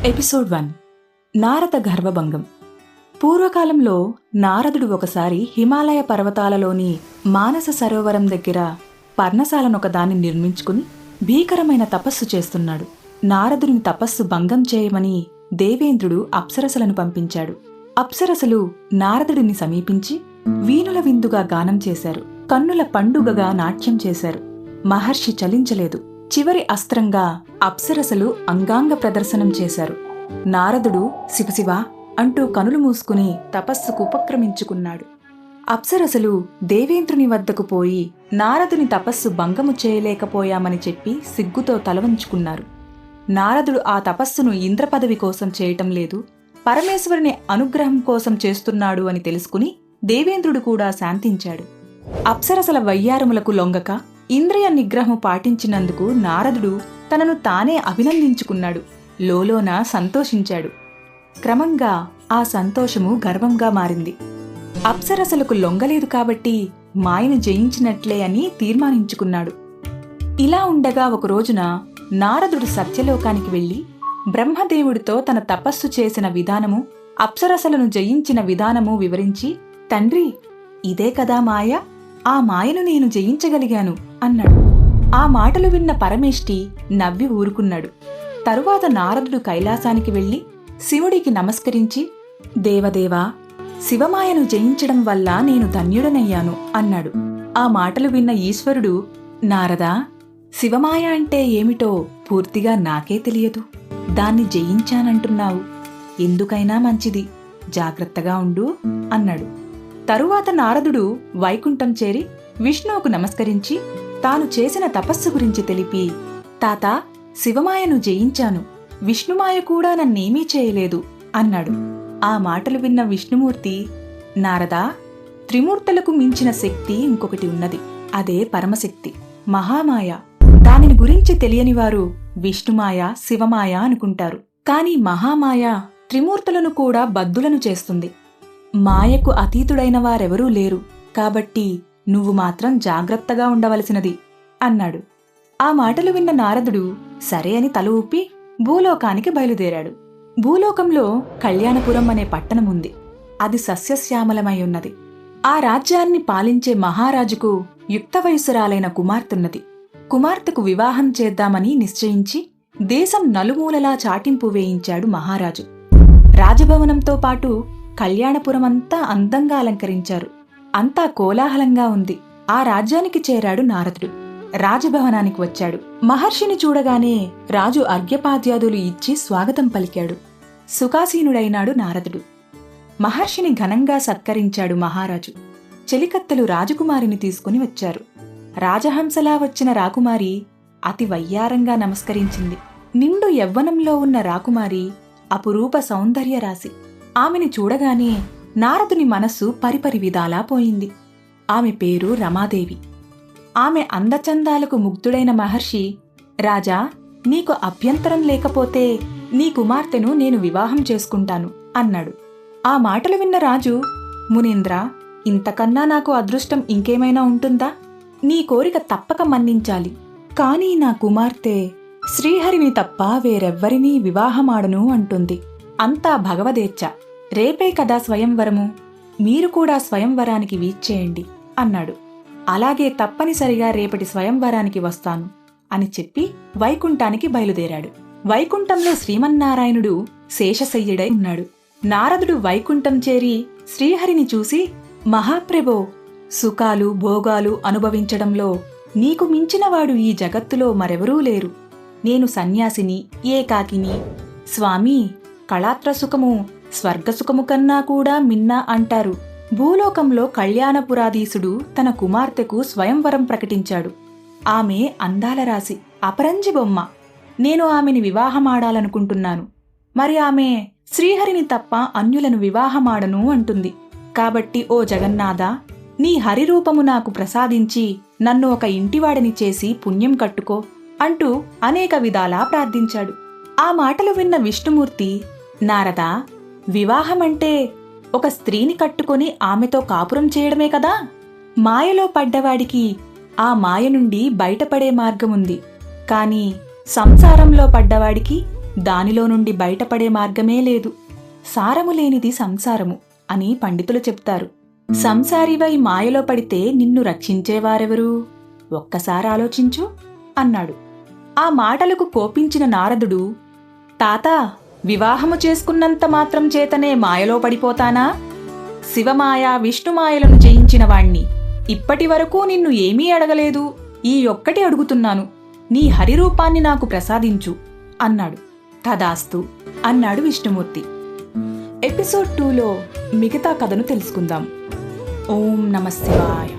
Episode 1 Narada గర్వభంగం. పూర్వకాలంలో నారదుడు ఒకసారి హిమాలయ పర్వతాలలోని మానస సరోవరం దగ్గర పర్ణశాలనొకదాన్ని నిర్మించుకుని భీకరమైన తపస్సు చేస్తున్నాడు. నారదుని తపస్సు భంగం చేయమని దేవేంద్రుడు అప్సరసలను పంపించాడు. అప్సరసలు నారదుడిని సమీపించి వీణుల విందుగా గానం చేశారు. కన్నుల పండుగగా నాట్యం చేశారు. మహర్షి చలించలేదు. చివరి అస్త్రంగా అప్సరసలు అంగాంగ ప్రదర్శనం చేశారు. నారదుడు శివశివ అంటూ కనులు మూసుకుని తపస్సుకు ఉపక్రమించుకున్నాడు. అప్సరసలు దేవేంద్రుని వద్దకు పోయి నారదుని తపస్సు భంగము చేయలేకపోయామని చెప్పి సిగ్గుతో తలవంచుకున్నారు. నారదుడు ఆ తపస్సును ఇంద్రపదవి కోసం చేయటం లేదు, పరమేశ్వరుని అనుగ్రహం కోసం చేస్తున్నాడు అని తెలుసుకుని దేవేంద్రుడు కూడా శాంతించాడు. అప్సరసల వయ్యారములకు లొంగక ఇంద్రియ నిగ్రహం పాటించినందుకు నారదుడు తనను తానే అభినందించుకున్నాడు. లోలోన సంతోషించాడు. క్రమంగా ఆ సంతోషము గర్వంగా మారింది. అప్సరసలకు లొంగలేదు కాబట్టి మాయను జయించినట్లే అని తీర్మానించుకున్నాడు. ఇలా ఉండగా ఒకరోజున నారదుడు సత్యలోకానికి వెళ్లి బ్రహ్మదేవుడితో తన తపస్సు చేసిన విధానము, అప్సరసలను జయించిన విధానము వివరించి, తండ్రి, ఇదే కదా మాయ, ఆ మాయను నేను జయించగలిగాను అన్నాడు. ఆ మాటలు విన్న పరమేష్టి నవ్వి ఊరుకున్నాడు. తరువాత నారదుడు కైలాసానికి వెళ్లి శివుడికి నమస్కరించి, దేవదేవా, శివమాయను జయించడం వల్ల నేను ధన్యుడనయ్యాను అన్నాడు. ఆ మాటలు విన్న ఈశ్వరుడు, నారదా, శివమాయ అంటే ఏమిటో పూర్తిగా నాకే తెలియదు. దాన్ని జయించానంటున్నావు. ఎందుకైనా మంచిది, జాగ్రత్తగా ఉండు అన్నాడు. తరువాత నారదుడు వైకుంఠం చేరి విష్ణువుకు నమస్కరించి తాను చేసిన తపస్సు గురించి తెలిపి, తాత, శివమాయను జయించాను, విష్ణుమాయ కూడా నన్నేమీ చేయలేదు అన్నాడు. ఆ మాటలు విన్న విష్ణుమూర్తి, నారదా, త్రిమూర్తులకు మించిన శక్తి ఇంకొకటి ఉన్నది. అదే పరమశక్తి, మహామాయ. దానిని గురించి తెలియనివారు విష్ణుమాయ, శివమాయ అనుకుంటారు. కాని మహామాయ త్రిమూర్తులను కూడా బద్ధులను చేస్తుంది. మాయకు అతీతుడైన వారెవరూ లేరు. కాబట్టి నువ్వు మాత్రం జాగ్రత్తగా ఉండవలసినది అన్నాడు. ఆ మాటలు విన్న నారదుడు సరే అని తల ఊపి భూలోకానికి బయలుదేరాడు. భూలోకంలో కళ్యాణపురం అనే పట్టణముంది. అది సస్యశ్యామలమై ఉన్నది. ఆ రాజ్యాన్ని పాలించే మహారాజుకు యుక్త వయస్సురాలైన కుమార్తెన్నది. కుమార్తెకు వివాహం చేద్దామని నిశ్చయించి దేశం నలుమూలలా చాటింపు వేయించాడు మహారాజు. రాజభవనంతో పాటు కళ్యాణపురమంతా అందంగా అలంకరించారు. అంతా కోలాహలంగా ఉంది. ఆ రాజ్యానికి చేరాడు నారదుడు. రాజభవనానికి వచ్చాడు. మహర్షిని చూడగానే రాజు అర్ఘ్యపాద్యాదులు ఇచ్చి స్వాగతం పలికాడు. సుఖాసీనుడైనాడు నారదుడు. మహర్షిని ఘనంగా సత్కరించాడు మహారాజు. చెలికత్తెలు రాజకుమారిని తీసుకుని వచ్చారు. రాజహంసలా వచ్చిన రాకుమారి అతి వయ్యారంగా నమస్కరించింది. నిండు యవ్వనంలో ఉన్న రాకుమారి అపురూప సౌందర్యరాశి. ఆమెని చూడగానే నారదుని మనస్సు పరిపరి విధాలా పోయింది. ఆమె పేరు రమాదేవి. ఆమె అందచందాలకు ముగ్ధుడైన మహర్షి, రాజా, నీకు అభ్యంతరం లేకపోతే నీ కుమార్తెను నేను వివాహం చేసుకుంటాను అన్నాడు. ఆ మాటలు విన్న రాజు, మునీంద్ర, ఇంతకన్నా నాకు అదృష్టం ఇంకేమైనా ఉంటుందా? నీ కోరిక తప్పక మన్నించాలి. కానీ నా కుమార్తె శ్రీహరిని తప్ప వేరెవ్వరినీ వివాహమాడను అంటుంది. అంతా భగవదేచ్ఛ. రేపే కదా స్వయంవరము, మీరు కూడా స్వయంవరానికి వీచ్చేయండి అన్నాడు. అలాగే, తప్పనిసరిగా రేపటి స్వయంవరానికి వస్తాను అని చెప్పి వైకుంఠానికి బయలుదేరాడు. వైకుంఠంలో శ్రీమన్నారాయణుడు శేషశయ్యుడై ఉన్నాడు. నారదుడు వైకుంఠం చేరి శ్రీహరిని చూసి, మహాప్రభో, సుఖాలు భోగాలు అనుభవించడంలో నీకు మించినవాడు ఈ జగత్తులో మరెవరూ లేరు. నేను సన్యాసిని, ఏకాకిని. స్వామీ, కళాత్రసుఖము స్వర్గసుఖము కన్నా కూడా మిన్నా అంటారు. భూలోకంలో కళ్యాణపురాధీశుడు తన కుమార్తెకు స్వయంవరం ప్రకటించాడు. ఆమె అందాల రాశి, అపరంజి బొమ్మ. నేను ఆమెని వివాహమాడాలనుకుంటున్నాను. మరి ఆమె శ్రీహరిని తప్ప అన్యులను వివాహమాడను అంటుంది. కాబట్టి ఓ జగన్నాథ, నీ హరిరూపము నాకు ప్రసాదించి నన్ను ఒక ఇంటివాడిని చేసి పుణ్యం కట్టుకో అంటూ అనేక విధాలా ప్రార్థించాడు. ఆ మాటలు విన్న విష్ణుమూర్తి, నారదా, వివాహమంటే ఒక స్త్రీని కట్టుకొని ఆమెతో కాపురం చేయడమే కదా. మాయలో పడ్డవాడికి ఆ మాయ నుండి బయటపడే మార్గముంది. కాని సంసారంలో పడ్డవాడికి దానిలో నుండి బయటపడే మార్గమే లేదు. సారము లేనిది సంసారము అని పండితులు చెప్తారు. సంసారివై మాయలో పడితే నిన్ను రక్షించేవారెవరు? ఒక్కసారి ఆలోచించు అన్నాడు. ఆ మాటలకు కోపించిన నారదుడు, తాతా, వివాహము చేసుకున్నంత మాత్రం చేతనే మాయలో పడిపోతానా? శివమాయ విష్ణుమాయలను జయించిన వాణ్ణి. ఇప్పటి వరకు నిన్ను ఏమీ అడగలేదు. ఈ ఒక్కటి అడుగుతున్నాను, నీ హరిరూపాన్ని నాకు ప్రసాదించు అన్నాడు. తదాస్తు అన్నాడు విష్ణుమూర్తి. ఎపిసోడ్ 2లో మిగతా కథను తెలుసుకుందాం. ఓం నమః శివాయ.